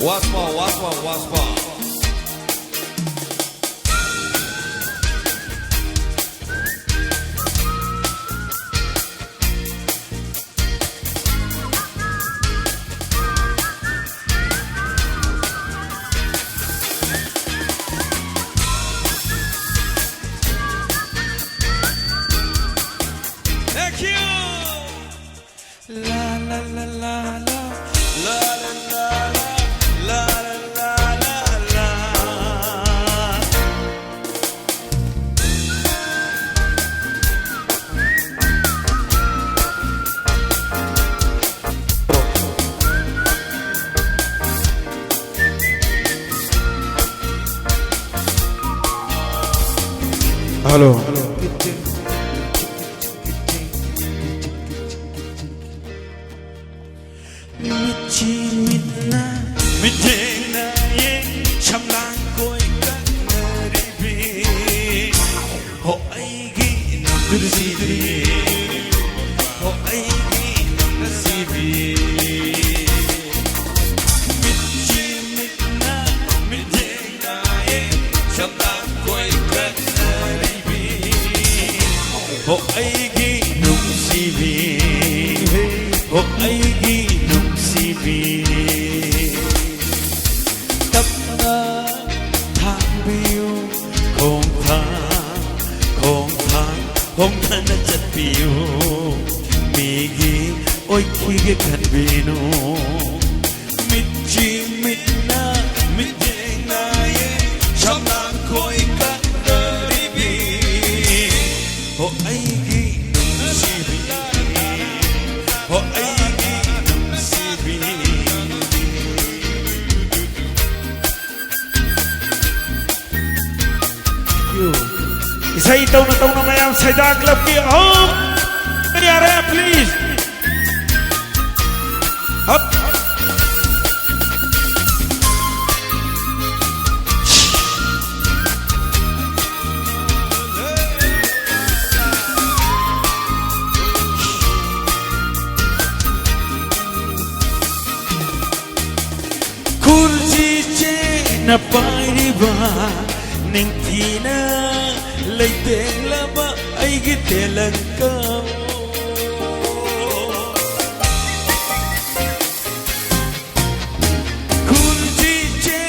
Once more. Thank you. La la la la la la la la la la la. Hello. Hong thân chất phiêu mì ghi ôi khi cái khăn bì nô mít chi mít na mít dê na ye trong làng khôi cắt đơ đi bì hộ ấy ghi nung si bì hộ ấy ghi nung si bì Isay taw na mayam sa club kia home. Any area please. Up. Kursi che na pai di ba ning tina lấy tên là ba ai cái tên là cao kun chi che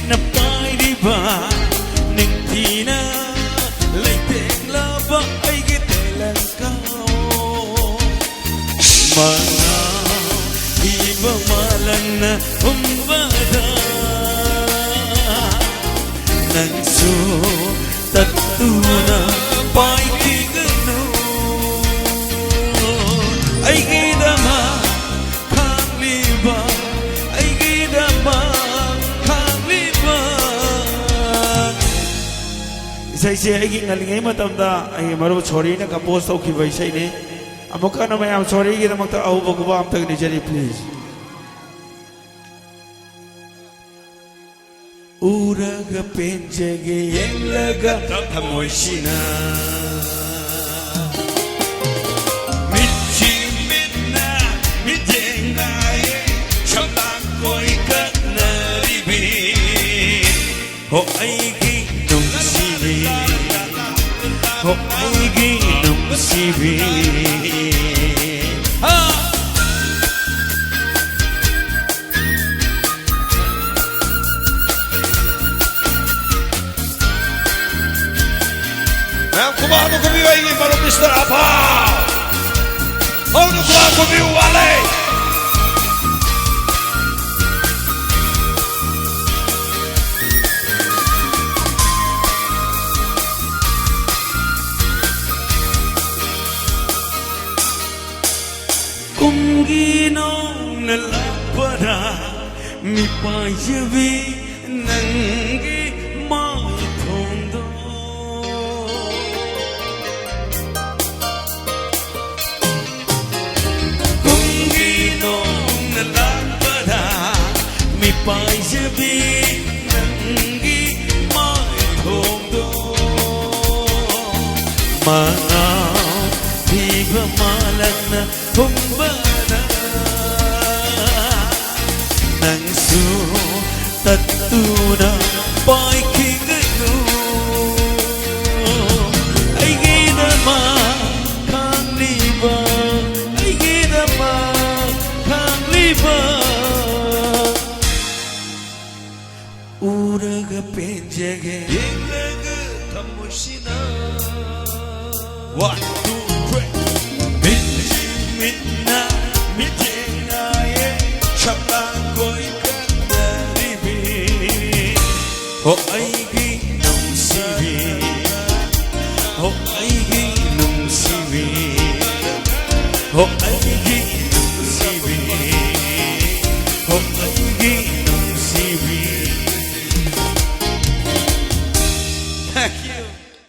na pai đi ba ning thi na lấy tên là ba ai cái tên là cao mà đi ba mà lần na ba da nang su Tatuna pai tignu ai gidama khaliba ai gidama khaliba isai se ai ngalngai matamda ai maru chori na compose tauki bai sai ne amuka na mayam chori gi damakta au baguba am tak ni jari please Uraga penjege yenglaga thamoishina Michi mitna mitjenga ye chamlang koi katna ribi Ho aigi nung sibi Ho aigi nung sibi Kumano kami ay ibang Mr. Apa Ano kumano kami uwalay Kung ginong nalapada Mi payabi nangi maitondo Pai jabi nangi mai thong do mana tiba malakna humbana nang su tuna pai kingnu ai gina ma kang liba ai gina ma kang liba uraga penjege yengaga tamushina 1 2 3 minna mitena ye chapa koi kanaribi ho aigi nung sivi ho aigi nung sivi ho aigi